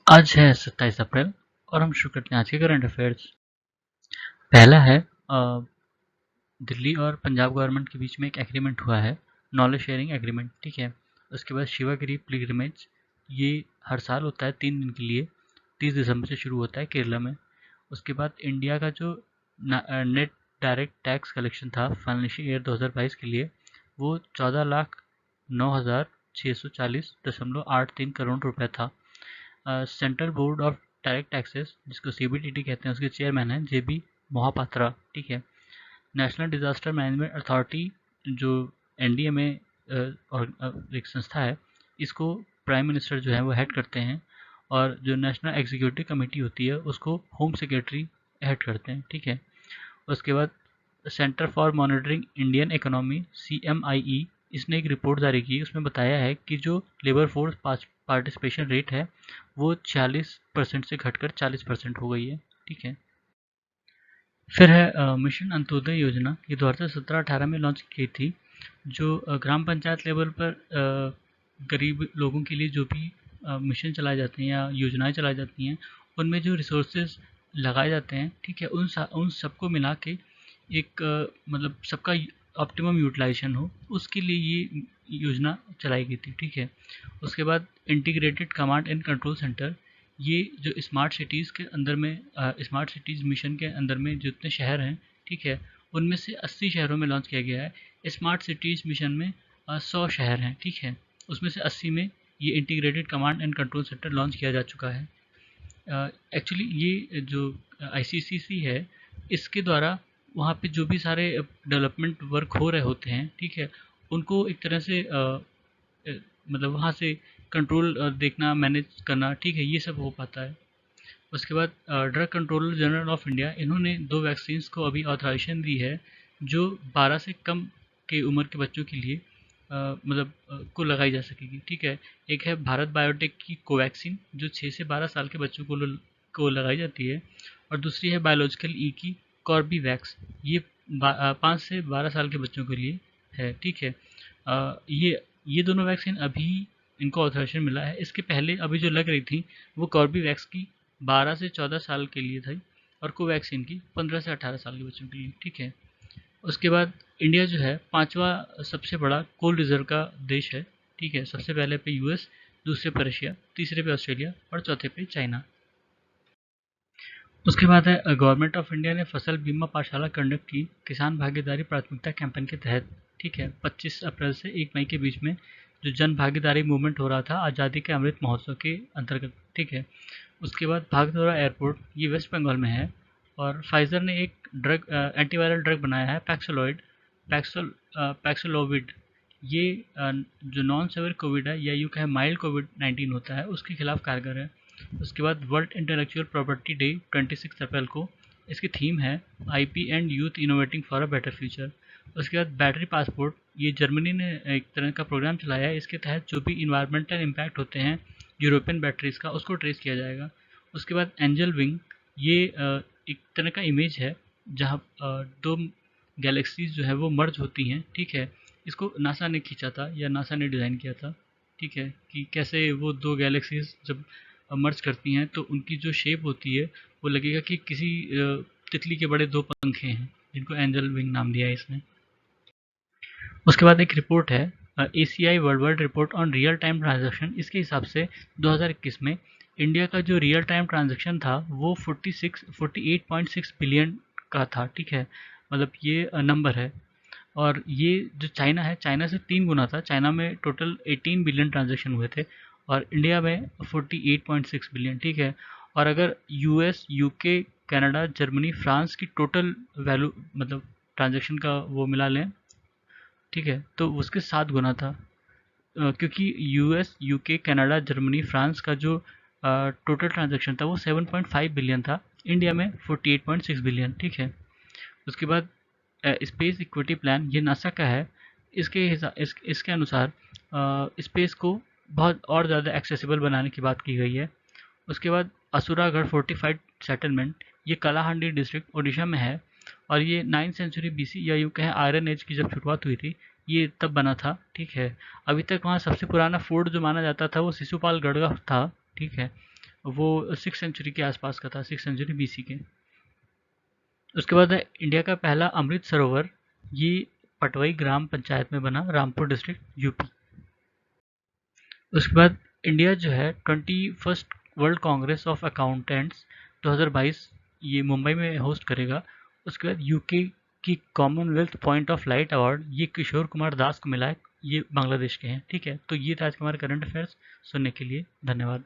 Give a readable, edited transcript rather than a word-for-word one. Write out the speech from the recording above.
आज है 27 अप्रैल और हम शुरू करते हैं आज के करंट अफेयर्स। पहला है दिल्ली और पंजाब गवर्नमेंट के बीच में एक एग्रीमेंट हुआ है, नॉलेज शेयरिंग एग्रीमेंट, ठीक है। उसके बाद शिवागिरी पिलग्रिमेज, ये हर साल होता है 3 दिन के लिए, 30 दिसंबर से शुरू होता है केरला में। उसके बाद इंडिया का जो नेट डायरेक्ट टैक्स कलेक्शन था फाइनेंशियल ईयर 2022 के लिए, वो 14,09,640.83 करोड़ रुपए था। Central board of direct taxes, जिसको सीबीडीटी कहते हैं, उसके चेयरमैन हैं जेबी मोहापात्रा, ठीक है। नेशनल डिजास्टर मैनेजमेंट अथॉरिटी, जो एनडीए में एक संस्था है, इसको प्राइम मिनिस्टर जो है वो हेड करते हैं, और जो नेशनल एग्जीक्यूटिव कमेटी होती है उसको होम सेक्रेटरी हेड करते हैं, ठीक है। उसके बाद centre for monitoring Indian economy CMIE, इसने एक रिपोर्ट जारी की, उसमें बताया है कि जो लेबर फोर्स पार्टिसिपेशन रेट है वो 46% से घटकर 40% हो गई है, ठीक है। फिर है मिशन अंत्योदय योजना, ये 2017-18 में लॉन्च की थी, जो ग्राम पंचायत लेवल पर गरीब लोगों के लिए जो भी मिशन चलाए जाते हैं या योजनाएं चलाई जाती हैं, उनमें जो रिसोर्सेज लगाए जाते हैं, ठीक है, उन सबको मिला के एक मतलब सबका ऑप्टिमम यूटिलाइजेशन हो, उसके लिए ये योजना चलाई गई थी, ठीक है। उसके बाद integrated command and control centre, ये जो स्मार्ट सिटीज़ के अंदर में स्मार्ट सिटीज़ मिशन के अंदर में जितने शहर हैं, ठीक है, उनमें से 80 शहरों में लॉन्च किया गया है। स्मार्ट सिटीज़ मिशन में 100 शहर हैं, ठीक है, उसमें से 80 में ये integrated command and control centre launch किया जा चुका है। एक्चुअली ये जो ICCC है, इसके द्वारा वहाँ पे जो भी सारे डेवलपमेंट वर्क हो रहे होते हैं, ठीक है, उनको एक तरह से मतलब वहाँ से कंट्रोल देखना, मैनेज करना, ठीक है, ये सब हो पाता है। उसके बाद drug controller general of India, इन्होंने 2 वैक्सीन्स को अभी ऑथराइजेशन दी है, जो 12 से कम के उम्र के बच्चों के लिए मतलब को लगाई जा सकेगी, ठीक है। एक है भारत बायोटेक की कोवैक्सीन, जो 6 से 12 साल के बच्चों को लगाई जाती है, और दूसरी है बायोलॉजिकल ई की कॉर्बीवैक्स, ये 5 से 12 साल के बच्चों के लिए है, ठीक है। ये दोनों वैक्सीन अभी इनको ऑथराइजेशन मिला है। इसके पहले अभी जो लग रही थी वो कॉर्बीवैक्स की 12 से 14 साल के लिए थी, और कोवैक्सीन की 15 से 18 साल के बच्चों के लिए, ठीक है। उसके बाद इंडिया जो है 5वां सबसे बड़ा कोल्ड रिजर्व का देश है, ठीक है। सबसे पहले पे यूएस, दूसरे पे रशिया, तीसरे पे ऑस्ट्रेलिया और चौथे पे चाइना। उसके बाद है गवर्नमेंट ऑफ इंडिया ने फसल बीमा पाठशाला कंडक्ट की किसान भागीदारी प्राथमिकता कैंपेन के तहत, ठीक है। 25 अप्रैल से 1 मई के बीच में जो जन भागीदारी मूवमेंट हो रहा था आज़ादी के अमृत महोत्सव के अंतर्गत, ठीक है। उसके बाद भागदौरा एयरपोर्ट, ये वेस्ट बंगाल में है, और फाइजर ने एक एंटीवायरल ड्रग बनाया है पैक्सोलॉइड, पैक्सोलोविड, ये जो नॉन सेवर कोविड है या यूँ कहें माइल्ड कोविड-19 होता है, उसके खिलाफ कारगर है। उसके बाद वर्ल्ड इंटेलेक्चुअल प्रॉपर्टी डे 26 अप्रैल को, इसकी थीम है IP and youth innovating for a better future. उसके बाद बैटरी पासपोर्ट, ये जर्मनी ने एक तरह का प्रोग्राम चलाया है, इसके तहत जो भी इन्वायरमेंटल इम्पैक्ट होते हैं यूरोपियन बैटरीज़ का, उसको ट्रेस किया जाएगा। उसके बाद एंजल विंग, ये एक तरह का इमेज है जहाँ 2 गैलेक्सीज जो है वो मर्ज होती हैं, ठीक है। इसको नासा ने खींचा था या नासा ने डिज़ाइन किया था, ठीक है, कि कैसे वो 2 गैलेक्सीज जब मर्ज करती हैं तो उनकी जो शेप होती है वो लगेगा कि किसी तितली के बड़े 2 पंखे हैं, जिनको एंजल विंग नाम दिया है इसने। उसके बाद एक रिपोर्ट है ACI world wide report on real time transaction, इसके हिसाब से 2021 में इंडिया का जो रियल टाइम ट्रांजैक्शन था वो 48.6 बिलियन का था, ठीक है, मतलब ये नंबर है। और ये जो चाइना है, चाइना से 3 गुना था, चाइना में टोटल 18 बिलियन ट्रांजैक्शन हुए थे, और इंडिया में 48.6 बिलियन, ठीक है। और अगर US, UK, Canada, Germany, France की टोटल वैल्यू मतलब ट्रांजैक्शन का वो मिला लें, ठीक है, तो उसके 7 गुना था। क्योंकि US, UK, Canada, Germany, France का जो टोटल ट्रांजैक्शन था वो 7.5 बिलियन था, इंडिया में 48.6 बिलियन, ठीक है। उसके बाद स्पेस इक्विटी प्लान, ये नासा का है, इसके अनुसार स्पेस को बहुत और ज़्यादा एक्सेसिबल बनाने की बात की गई है। उसके बाद असुरागढ़ फोर्टिफाइड सेटलमेंट, ये कलाहांडी डिस्ट्रिक्ट उड़ीसा में है, और ये 9th सेंचुरी BC या यूँ कहें आयरन एज की जब शुरुआत हुई थी, ये तब बना था, ठीक है। अभी तक वहाँ सबसे पुराना फोर्ट जो माना जाता था वो शिशुपाल गढ़ का था, ठीक है। वो 6th सेंचुरी के आसपास का था, 6th सेंचुरी BC के। उसके बाद इंडिया का पहला अमृत सरोवर, ये पटवई ग्राम पंचायत में बना, रामपुर डिस्ट्रिक्ट, यूपी। उसके बाद इंडिया जो है 21st world Congress of accountants 2022 ये मुंबई में होस्ट करेगा। उसके बाद यूके की Commonwealth point of light award ये किशोर कुमार दास को मिला है, ये बांग्लादेश के हैं। ठीक है, तो ये था आज के हमारे करंट अफेयर्स। सुनने के लिए धन्यवाद।